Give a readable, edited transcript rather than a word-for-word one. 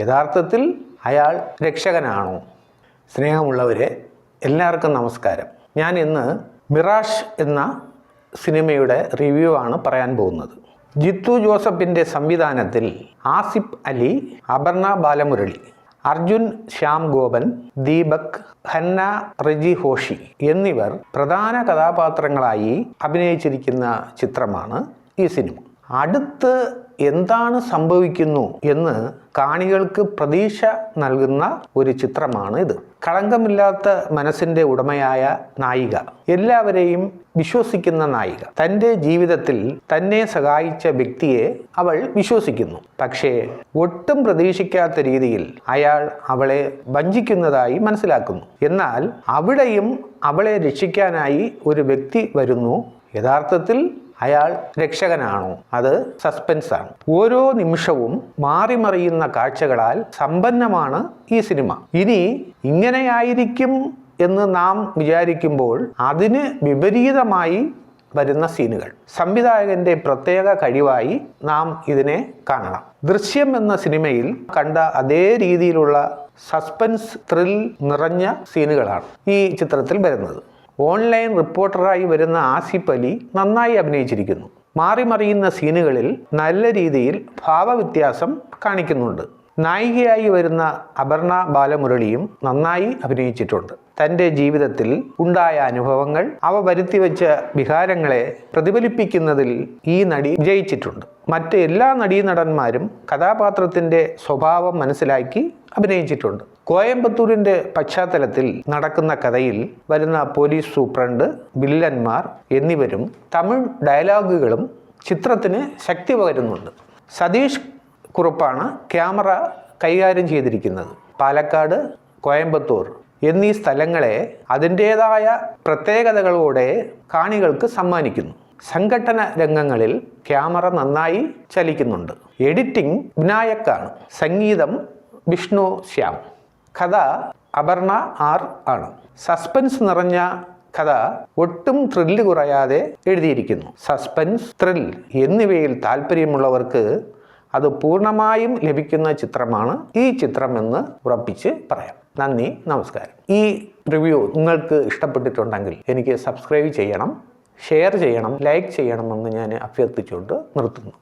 യഥാർത്ഥത്തിൽ അയാൾ രക്ഷകനാണോ? സ്നേഹമുള്ളവരെ, എല്ലാവർക്കും നമസ്കാരം. ഞാൻ ഇന്ന് മിറാഷ് എന്ന സിനിമയുടെ റിവ്യൂ ആണ് പറയാൻ പോകുന്നത്. ജിത്തു ജോസഫിൻ്റെ സംവിധാനത്തിൽ ആസിഫ് അലി, അപർണ ബാലമുരളി, അർജുൻ ശ്യാം ഗോപൻ, ദീപക്, ഹന്ന റെജി ഹോഷി എന്നിവർ പ്രധാന കഥാപാത്രങ്ങളായി അഭിനയിച്ചിരിക്കുന്ന ചിത്രമാണ് ഈ സിനിമ. അടുത്ത് എന്താണ് സംഭവിക്കുന്നു എന്ന് കാണികൾക്ക് പ്രതീക്ഷ നൽകുന്ന ഒരു ചിത്രമാണ് ഇത്. കളങ്കമില്ലാത്ത മനസ്സിൻ്റെ ഉടമയായ നായിക, എല്ലാവരെയും വിശ്വസിക്കുന്ന നായിക. തൻ്റെ ജീവിതത്തിൽ തന്നെ സഹായിച്ച വ്യക്തിയെ അവൾ വിശ്വസിക്കുന്നു. പക്ഷേ ഒട്ടും പ്രതീക്ഷിക്കാത്ത രീതിയിൽ അയാൾ അവളെ വഞ്ചിക്കുന്നതായി മനസ്സിലാക്കുന്നു. എന്നാൽ അവിടെയും അവളെ രക്ഷിക്കാനായി ഒരു വ്യക്തി വരുന്നു. യഥാർത്ഥത്തിൽ അയാൾ രക്ഷകനാണോ? അത് സസ്പെൻസാണ്. ഓരോ നിമിഷവും മാറിമറിയുന്ന കാഴ്ചകളാൽ സമ്പന്നമാണ് ഈ സിനിമ. ഇനി ഇങ്ങനെയായിരിക്കും എന്ന് നാം വിചാരിക്കുമ്പോൾ അതിന് വിപരീതമായി വരുന്ന സീനുകൾ സംവിധായകന്റെ പ്രത്യേക കഴിവായി നാം ഇതിനെ കാണണം. ദൃശ്യം എന്ന സിനിമയിൽ കണ്ട അതേ രീതിയിലുള്ള സസ്പെൻസ് ത്രിൽ നിറഞ്ഞ സീനുകളാണ് ഈ ചിത്രത്തിൽ വരുന്നത്. ഓൺലൈൻ റിപ്പോർട്ടറായി വരുന്ന ആസിഫ് അലി നന്നായി അഭിനയിച്ചിരിക്കുന്നു. മാറിമറിയുന്ന സീനുകളിൽ നല്ല രീതിയിൽ ഭാവവ്യത്യാസം കാണിക്കുന്നുണ്ട്. നായികയായി വരുന്ന അപർണ ബാലമുരളിയും നന്നായി അഭിനയിച്ചിട്ടുണ്ട്. തൻ്റെ ജീവിതത്തിൽ ഉണ്ടായ അനുഭവങ്ങൾ, അവ വരുത്തിവെച്ച വികാരങ്ങളെ പ്രതിഫലിപ്പിക്കുന്നതിൽ ഈ നടി വിജയിച്ചിട്ടുണ്ട്. മറ്റ് എല്ലാ നടീനടന്മാരും കഥാപാത്രത്തിൻ്റെ സ്വഭാവം മനസ്സിലാക്കി അഭിനയിച്ചിട്ടുണ്ട്. കോയമ്പത്തൂരിൻ്റെ പശ്ചാത്തലത്തിൽ നടക്കുന്ന കഥയിൽ വരുന്ന പോലീസ് സൂപ്രണ്ട്, വില്ലന്മാർ എന്നിവരും തമിഴ് ഡയലോഗുകളും ചിത്രത്തിന് ശക്തി പകരുന്നുണ്ട്. സതീഷ് കുറുപ്പാണ് ക്യാമറ കൈകാര്യം ചെയ്തിരിക്കുന്നത്. പാലക്കാട്, കോയമ്പത്തൂർ എന്നീ സ്ഥലങ്ങളെ അതിൻ്റേതായ പ്രത്യേകതകളോടെ കാണികൾക്ക് സമ്മാനിക്കുന്നു. സംഘട്ടന രംഗങ്ങളിൽ ക്യാമറ നന്നായി ചലിക്കുന്നുണ്ട്. എഡിറ്റിംഗ് വിനായക്കാണ്. സംഗീതം വിഷ്ണു ശ്യാം. കഥ അപർണ ആർ ആണ്. സസ്പെൻസ് നിറഞ്ഞ കഥ ഒട്ടും ത്രില്ല് കുറയാതെ എഴുതിയിരിക്കുന്നു. സസ്പെൻസ്, ത്രിൽ എന്നിവയിൽ താല്പര്യമുള്ളവർക്ക് അത് പൂർണ്ണമായും ലഭിക്കുന്ന ചിത്രമാണ് ഈ ചിത്രമെന്ന് ഉറപ്പിച്ച് പറയാം. നന്ദി, നമസ്കാരം. ഈ റിവ്യൂ നിങ്ങൾക്ക് ഇഷ്ടപ്പെട്ടിട്ടുണ്ടെങ്കിൽ എനിക്ക് സബ്സ്ക്രൈബ് ചെയ്യണം, ഷെയർ ചെയ്യണം, ലൈക്ക് ചെയ്യണമെന്ന് ഞാൻ അഭ്യർത്ഥിച്ചുകൊണ്ട് നിർത്തുന്നു.